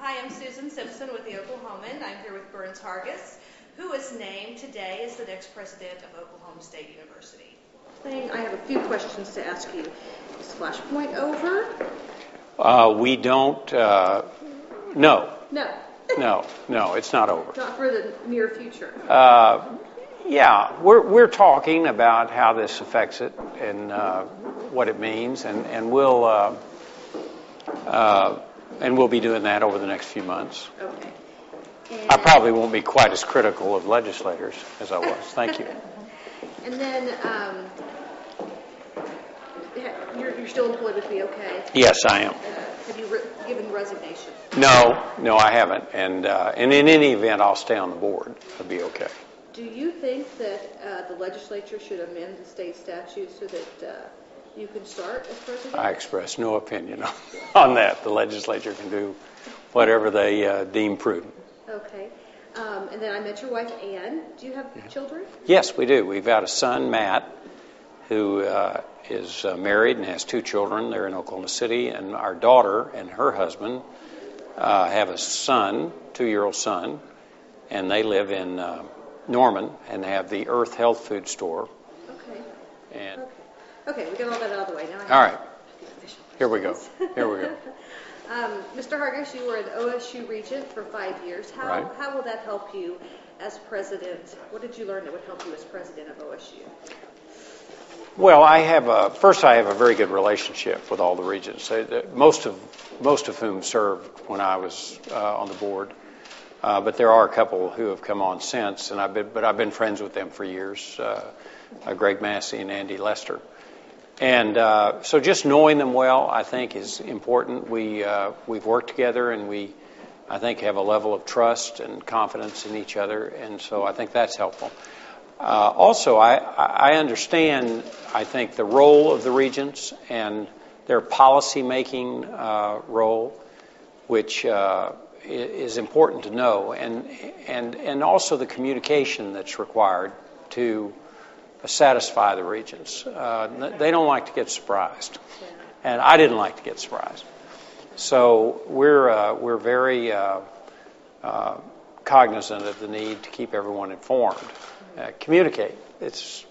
Hi, I'm Susan Simpson with the Oklahoman. I'm here with Burns Hargis, who is named today as the next president of Oklahoma State University. I have a few questions to ask you. Is Flashpoint over? We don't, no. No. No, it's not over. Not for the near future. Yeah, we're talking about how this affects it and what it means, and we'll be doing that over the next few months. Okay. I probably won't be quite as critical of legislators as I was. Thank you. And then you're still employed with BOK? Yes, I am. Have you given resignation? No, I haven't. And in any event, I'll stay on the board of BOK. Do you think that the legislature should amend the state statute so that you can start as president? I express no opinion on that. The legislature can do whatever they deem prudent. Okay. And then I met your wife, Ann. Do you have children? Yes, we do. We've got a son, Matt, who is married and has 2 children. They're in Oklahoma City. And our daughter and her husband have a son, 2-year-old son, and they live in Norman and have the Earth Health Food Store. Okay. And Okay, we got all that out of the way. Now all right. Here we go. Mr. Hargis, you were an OSU regent for 5 years. How will that help you as president? What did you learn that would help you as president of OSU? Well, I have a very good relationship with all the regents. Most of whom served when I was on the board, but there are a couple who have come on since, and I've been friends with them for years. Greg Massey and Andy Lester. And so just knowing them well, I think, is important. We've worked together, and I think, have a level of trust and confidence in each other, and so I think that's helpful. Also, I understand, I think, the role of the regents and their policy-making role, which is important to know, and also the communication that's required to satisfy the regents. They don't like to get surprised, and I didn't like to get surprised. So we're very cognizant of the need to keep everyone informed. Communicate. It's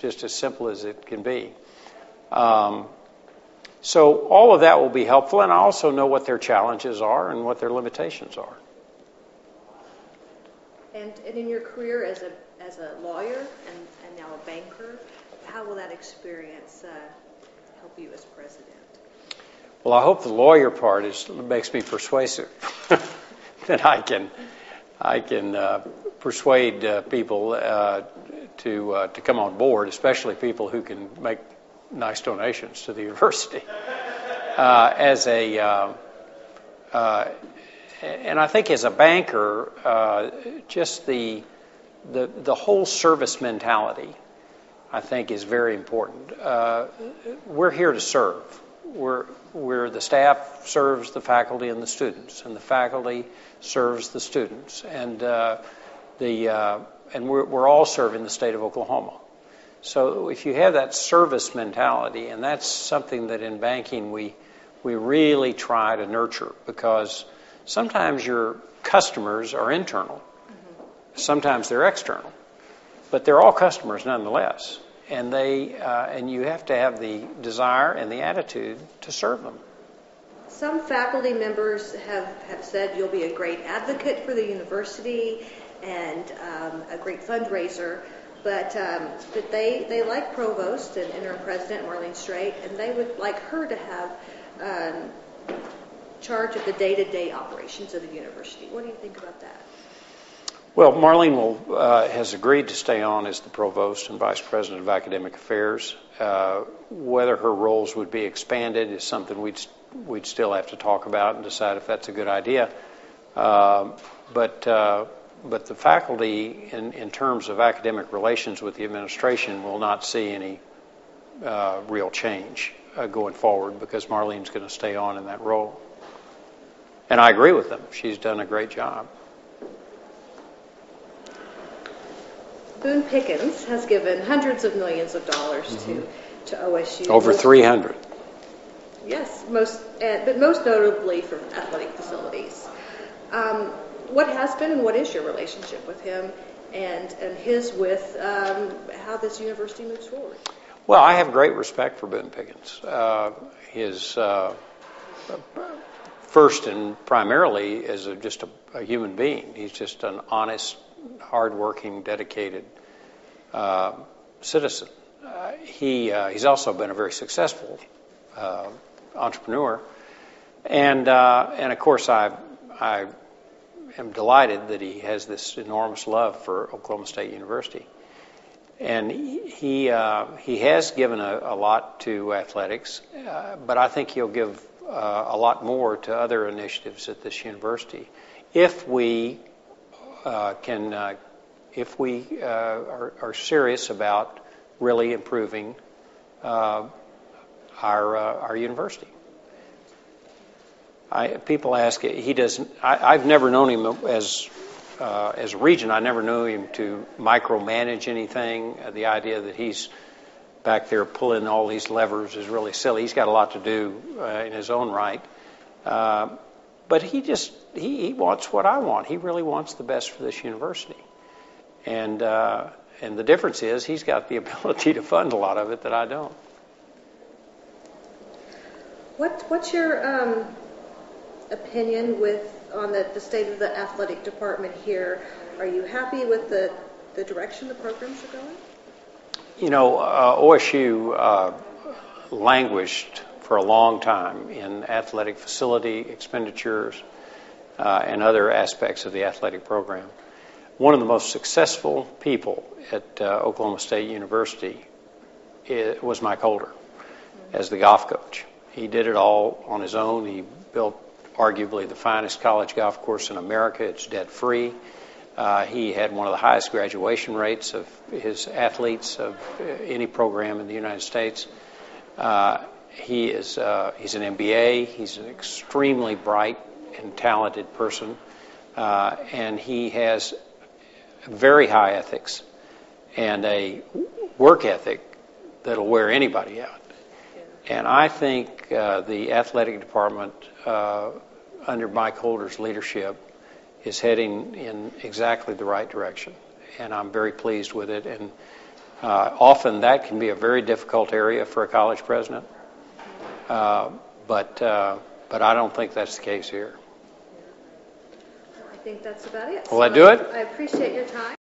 just as simple as it can be. So all of that will be helpful, and I also know what their challenges are and what their limitations are. And in your career as a lawyer and now a banker, how will that experience help you as president? Well, I hope the lawyer part makes me persuasive. That I can persuade people to come on board, especially people who can make nice donations to the university. And I think as a banker, just the whole service mentality, I think, is very important. We're here to serve. We're the staff serves the faculty and the students, and the faculty serves the students, and we're all serving the state of Oklahoma. So if you have that service mentality, and that's something that in banking we really try to nurture, because sometimes your customers are internal, sometimes they're external, but they're all customers nonetheless, and you have to have the desire and the attitude to serve them. Some faculty members have said you'll be a great advocate for the university and a great fundraiser, but they like Provost and Interim President Marlene Strait, and they would like her to have charge of the day-to-day operations of the university. What do you think about that? Well, Marlene has agreed to stay on as the Provost and Vice President of Academic Affairs. Whether her roles would be expanded is something we'd still have to talk about and decide if that's a good idea. But the faculty, in terms of academic relations with the administration, will not see any real change going forward, because Marlene's going to stay on in that role. And I agree with them. She's done a great job. Boone Pickens has given hundreds of millions of dollars to OSU. Over 300. Yes, but most notably for athletic facilities. What has been and what is your relationship with him and his with how this university moves forward? Well, I have great respect for Ben Pickens. His first and primarily as just a human being. He's just an honest, hardworking, dedicated citizen. He's also been a very successful entrepreneur, and of course I am delighted that he has this enormous love for Oklahoma State University, and he has given a lot to athletics, but I think he'll give a lot more to other initiatives at this university if we are serious about really improving our university. People ask, he doesn't. I've never known him as a regent. I never knew him to micromanage anything. The idea that he's back there pulling all these levers is really silly. He's got a lot to do in his own right. But he wants what I want. He really wants the best for this university. And the difference is he's got the ability to fund a lot of it that I don't. What's your opinion on the state of the athletic department here? Are you happy with the direction the programs are going? You know, OSU languished for a long time in athletic facility expenditures and other aspects of the athletic program. One of the most successful people at Oklahoma State University was Mike Holder as the golf coach. He did it all on his own. He built arguably the finest college golf course in America. It's debt-free. He had one of the highest graduation rates of his athletes of any program in the United States. He's an MBA. He's an extremely bright and talented person, and he has very high ethics and a work ethic that'll wear anybody out. And I think the athletic department under Mike Holder's leadership is heading in exactly the right direction, and I'm very pleased with it. And often that can be a very difficult area for a college president, but I don't think that's the case here. I think that's about it. Will that do it? I appreciate your time.